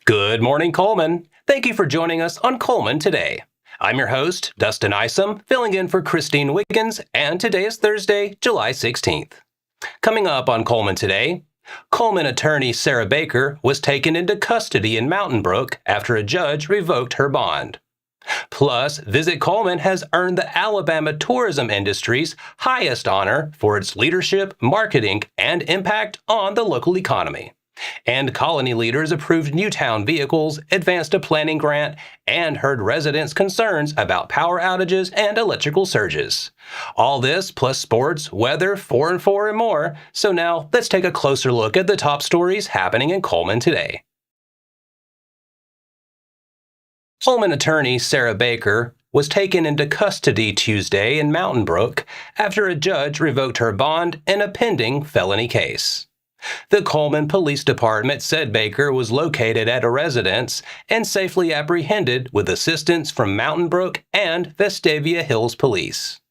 Good morning, Cullman. Thank you for joining us on Cullman Today. I'm your host, Dustin Isom, filling in for Christine Wiggins, and today is Thursday, July 16th. Coming up on Cullman Today, Cullman attorney Sara Baker was taken into custody in Mountain Brook after a judge revoked her bond. Plus, Visit Cullman has earned the Alabama tourism industry's highest honor for its leadership, marketing, and impact on the local economy. And colony leaders approved Newtown vehicles, advanced a planning grant, and heard residents' concerns about power outages and electrical surges. All this plus sports, weather, 4 and 4, and more. So now let's take a closer look at the top stories happening in Cullman today. Cullman attorney Sara Baker was taken into custody Tuesday in Mountain Brook after a judge revoked her bond in a pending felony case. The Cullman Police Department said Baker was located at a residence and safely apprehended with assistance from Mountain Brook and Vestavia Hills Police.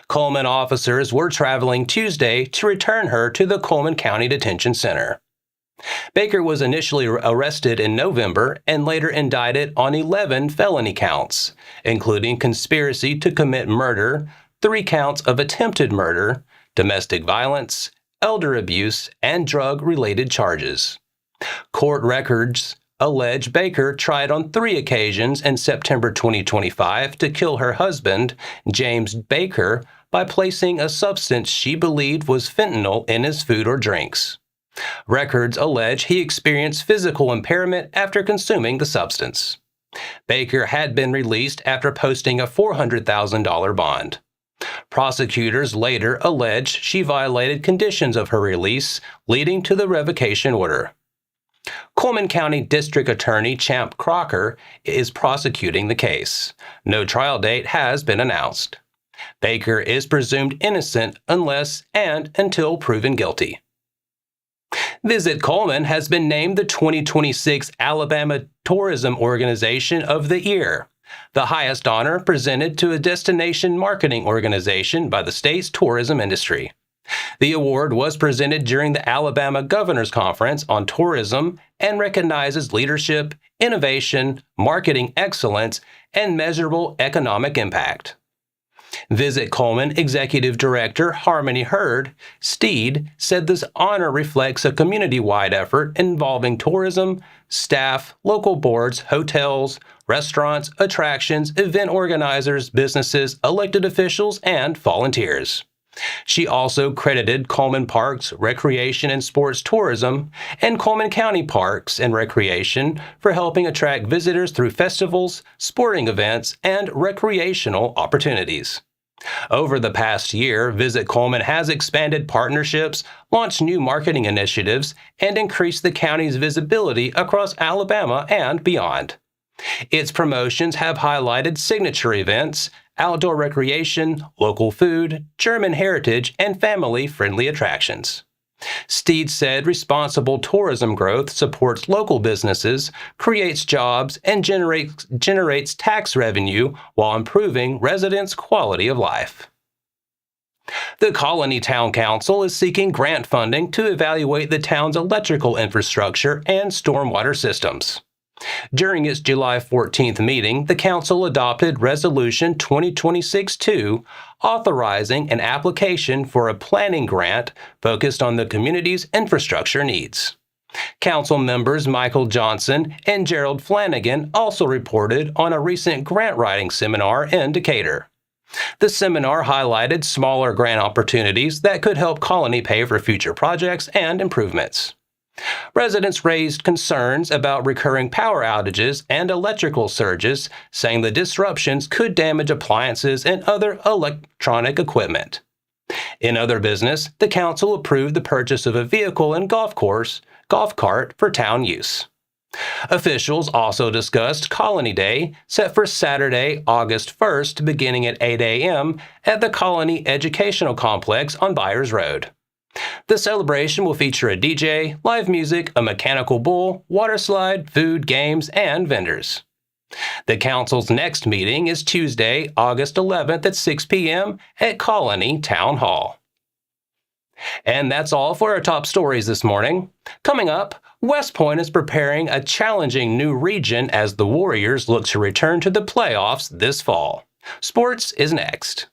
Cullman officers were traveling Tuesday to return her to the Cullman County Detention Center. Baker was initially arrested in November and later indicted on 11 felony counts, including conspiracy to commit murder, 3 counts of attempted murder, domestic violence, elder abuse, and drug-related charges. Court records allege Baker tried on 3 occasions in September 2025 to kill her husband, James Baker, by placing a substance she believed was fentanyl in his food or drinks. Records allege he experienced physical impairment after consuming the substance. Baker had been released after posting a $400,000 bond. Prosecutors later alleged she violated conditions of her release, leading to the revocation order. Cullman County District Attorney Champ Crocker is prosecuting the case. No trial date has been announced. Baker is presumed innocent unless and until proven guilty. Visit Cullman has been named the 2026 Alabama Tourism Organization of the Year, the highest honor presented to a destination marketing organization by the state's tourism industry. The award was presented during the Alabama Governor's Conference on Tourism and recognizes leadership, innovation, marketing excellence, and measurable economic impact. Visit Cullman Executive Director Harmony Hurd Steed said this honor reflects a community-wide effort involving tourism, staff, local boards, hotels, restaurants, attractions, event organizers, businesses, elected officials, and volunteers. She also credited Cullman Parks, Recreation and Sports Tourism, and Cullman County Parks and Recreation for helping attract visitors through festivals, sporting events, and recreational opportunities. Over the past year, Visit Cullman has expanded partnerships, launched new marketing initiatives, and increased the county's visibility across Alabama and beyond. Its promotions have highlighted signature events, outdoor recreation, local food, German heritage, and family-friendly attractions. Steed said responsible tourism growth supports local businesses, creates jobs, and generates tax revenue while improving residents' quality of life. The Colony Town Council is seeking grant funding to evaluate the town's electrical infrastructure and stormwater systems. During its July 14th meeting, the Council adopted Resolution 2026-2, authorizing an application for a planning grant focused on the community's infrastructure needs. Council members Michael Johnson and Gerald Flanagan also reported on a recent grant writing seminar in Decatur. The seminar highlighted smaller grant opportunities that could help Colony pay for future projects and improvements. Residents raised concerns about recurring power outages and electrical surges, saying the disruptions could damage appliances and other electronic equipment. In other business, the council approved the purchase of a vehicle and golf cart for town use. Officials also discussed Colony Day, set for Saturday, August 1st, beginning at 8 a.m. at the Colony Educational Complex on Byers Road. The celebration will feature a DJ, live music, a mechanical bull, water slide, food, games, and vendors. The council's next meeting is Tuesday, August 11th at 6 p.m. at Colony Town Hall. And that's all for our top stories this morning. Coming up, West Point is preparing a challenging new region as the Warriors look to return to the playoffs this fall. Sports is next.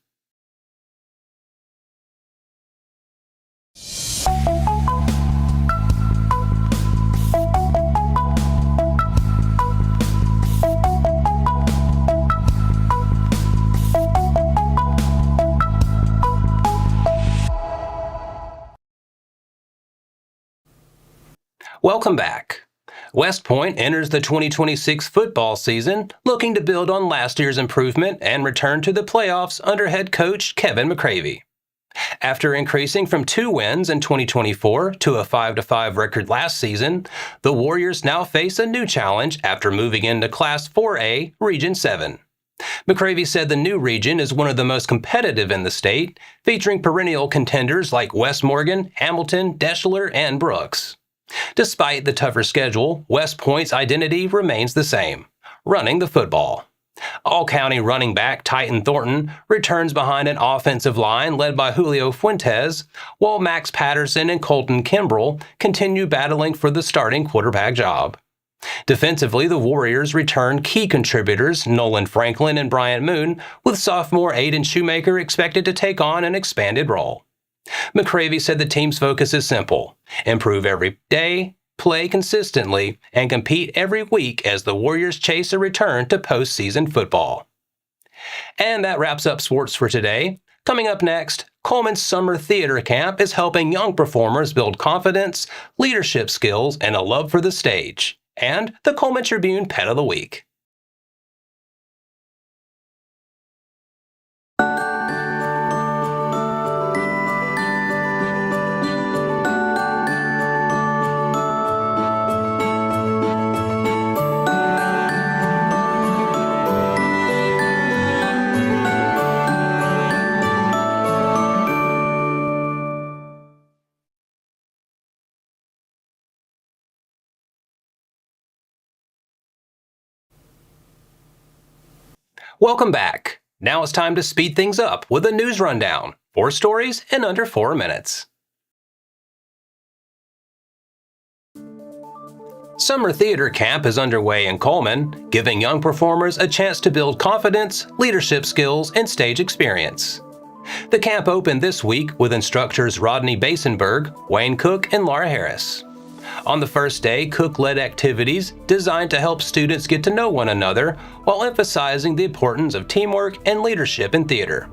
Welcome back. West Point enters the 2026 football season looking to build on last year's improvement and return to the playoffs under head coach Kevin McCravey. After increasing from 2 wins in 2024 to a 5-5 record last season, the Warriors now face a new challenge after moving into Class 4A, Region 7. McCravey said the new region is one of the most competitive in the state, featuring perennial contenders like West Morgan, Hamilton, Deschler, and Brooks. Despite the tougher schedule, West Point's identity remains the same: running the football. All-County running back Titan Thornton returns behind an offensive line led by Julio Fuentes, while Max Patterson and Colton Kimbrell continue battling for the starting quarterback job. Defensively, the Warriors return key contributors Nolan Franklin and Bryant Moon, with sophomore Aiden Shoemaker expected to take on an expanded role. McCravey said the team's focus is simple: improve every day, play consistently, and compete every week as the Warriors chase a return to postseason football. And that wraps up sports for today. Coming up next, Cullman's Summer Theater Camp is helping young performers build confidence, leadership skills, and a love for the stage. And the Cullman Tribune Pet of the Week. Welcome back. Now it's time to speed things up with a news rundown. 4 stories in under 4 minutes. Summer Theater Camp is underway in Cullman, giving young performers a chance to build confidence, leadership skills, and stage experience. The camp opened this week with instructors Rodney Basenberg, Wayne Cook, and Laura Harris. On the first day, Cook led activities designed to help students get to know one another while emphasizing the importance of teamwork and leadership in theater.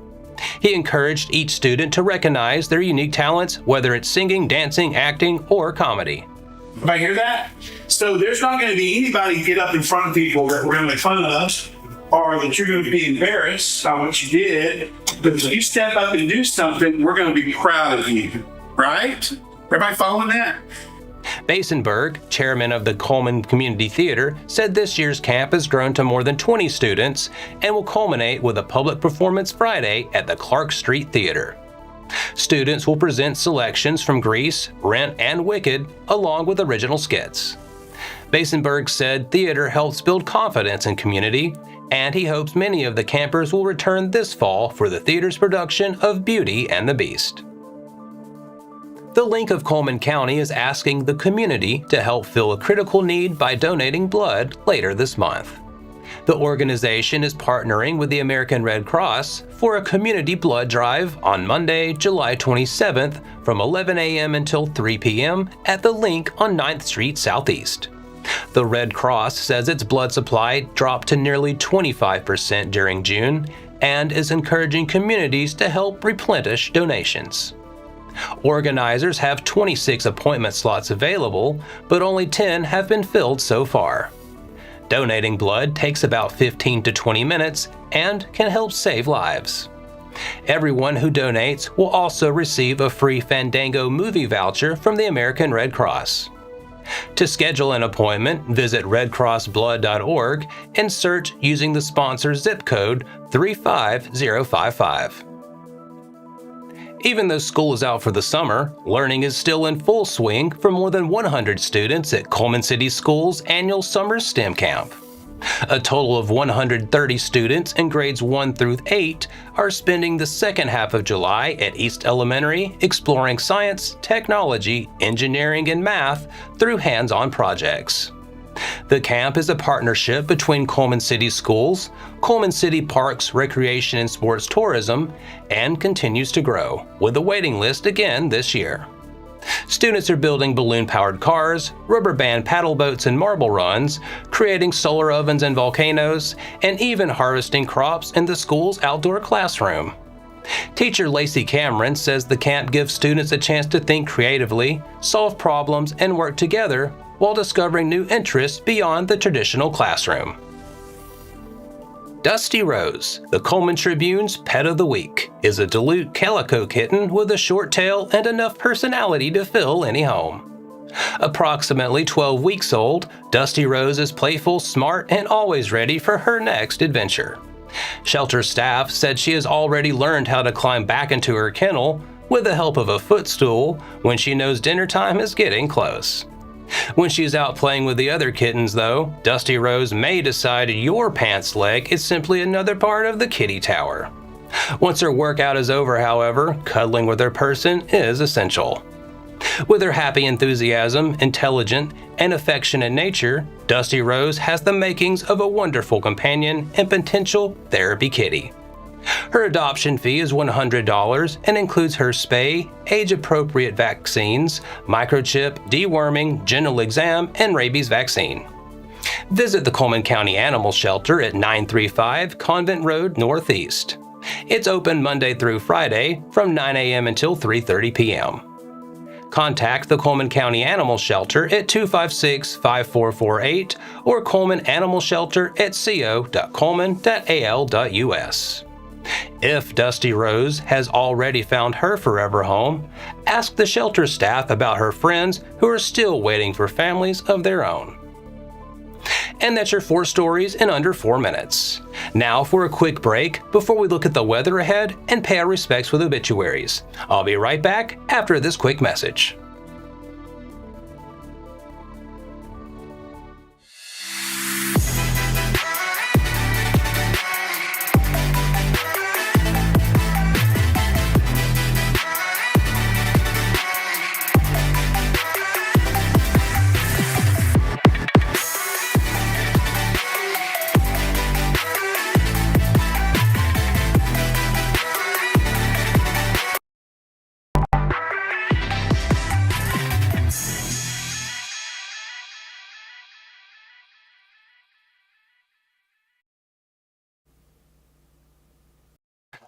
He encouraged each student to recognize their unique talents, whether it's singing, dancing, acting, or comedy. Everybody hear that? So there's not going to be anybody get up in front of people that we're going to make fun of or that you're going to be embarrassed on what you did. But if you step up and do something, we're going to be proud of you, right? Everybody following that? Basenberg, chairman of the Cullman Community Theater, said this year's camp has grown to more than 20 students and will culminate with a public performance Friday at the Clark Street Theater. Students will present selections from Grease, Rent, and Wicked, along with original skits. Basenberg said theater helps build confidence in community, and he hopes many of the campers will return this fall for the theater's production of Beauty and the Beast. The Link of Cullman County is asking the community to help fill a critical need by donating blood later this month. The organization is partnering with the American Red Cross for a community blood drive on Monday, July 27th from 11 a.m. until 3 p.m. at the Link on 9th Street Southeast. The Red Cross says its blood supply dropped to nearly 25% during June and is encouraging communities to help replenish donations. Organizers have 26 appointment slots available, but only 10 have been filled so far. Donating blood takes about 15 to 20 minutes and can help save lives. Everyone who donates will also receive a free Fandango movie voucher from the American Red Cross. To schedule an appointment, visit redcrossblood.org and search using the sponsor zip code 35055. Even though school is out for the summer, learning is still in full swing for more than 100 students at Cullman City Schools' annual Summer STEM Camp. A total of 130 students in grades 1 through 8 are spending the second half of July at East Elementary exploring science, technology, engineering, and math through hands-on projects. The camp is a partnership between Cullman City Schools, Cullman City Parks Recreation and Sports Tourism, and continues to grow, with a waiting list again this year. Students are building balloon-powered cars, rubber band paddle boats and marble runs, creating solar ovens and volcanoes, and even harvesting crops in the school's outdoor classroom. Teacher Lacey Cameron says the camp gives students a chance to think creatively, solve problems, and work together while discovering new interests beyond the traditional classroom. Dusty Rose, the Cullman Tribune's Pet of the Week, is a Duluth calico kitten with a short tail and enough personality to fill any home. Approximately 12 weeks old, Dusty Rose is playful, smart, and always ready for her next adventure. Shelter staff said she has already learned how to climb back into her kennel with the help of a footstool when she knows dinner time is getting close. When she's out playing with the other kittens, though, Dusty Rose may decide your pants leg is simply another part of the kitty tower. Once her workout is over, however, cuddling with her person is essential. With her happy enthusiasm, intelligent, and affectionate nature, Dusty Rose has the makings of a wonderful companion and potential therapy kitty. Her adoption fee is $100 and includes her spay, age-appropriate vaccines, microchip, deworming, general exam, and rabies vaccine. Visit the Cullman County Animal Shelter at 935 Convent Road Northeast. It's open Monday through Friday from 9 a.m. until 3:30 p.m. Contact the Cullman County Animal Shelter at 256-5448 or Cullman Animal Shelter at co.cullman.al.us. If Dusty Rose has already found her forever home, ask the shelter staff about her friends who are still waiting for families of their own. And that's your 4 stories in under 4 minutes. Now for a quick break before we look at the weather ahead and pay our respects with obituaries. I'll be right back after this quick message.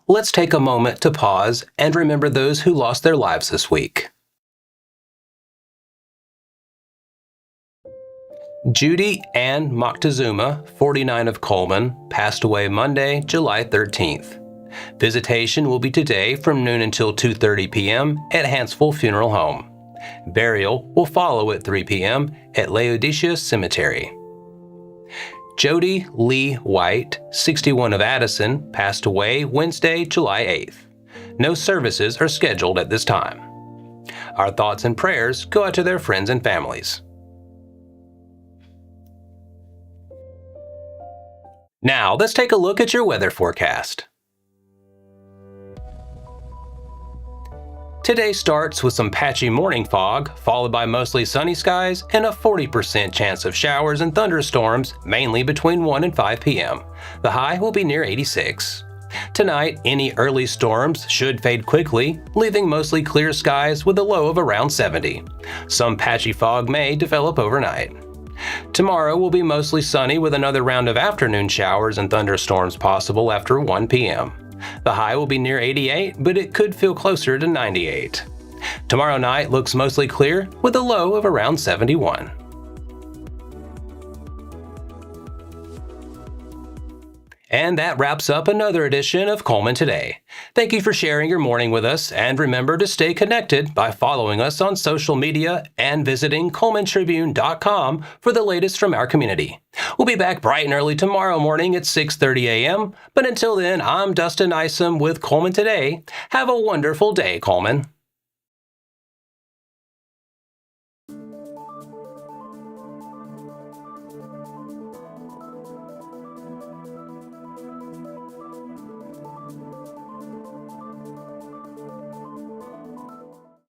Let's take a moment to pause and remember those who lost their lives this week. Judy Ann Moctezuma, 49 of Cullman, passed away Monday, July 13th. Visitation will be today from noon until 2:30 p.m. at Hansville Funeral Home. Burial will follow at 3 p.m. at Laodicea Cemetery. Jody Lee White, 61 of Addison, passed away Wednesday, July 8th. No services are scheduled at this time. Our thoughts and prayers go out to their friends and families. Now, let's take a look at your weather forecast. Today starts with some patchy morning fog, followed by mostly sunny skies and a 40% chance of showers and thunderstorms, mainly between 1 and 5 p.m. The high will be near 86. Tonight, any early storms should fade quickly, leaving mostly clear skies with a low of around 70. Some patchy fog may develop overnight. Tomorrow will be mostly sunny with another round of afternoon showers and thunderstorms possible after 1 p.m. The high will be near 88, but it could feel closer to 98. Tomorrow night looks mostly clear with a low of around 71. And that wraps up another edition of Cullman Today. Thank you for sharing your morning with us, and remember to stay connected by following us on social media and visiting CullmanTribune.com for the latest from our community. We'll be back bright and early tomorrow morning at 6:30 a.m., but until then, I'm Dustin Isom with Cullman Today. Have a wonderful day, Cullman.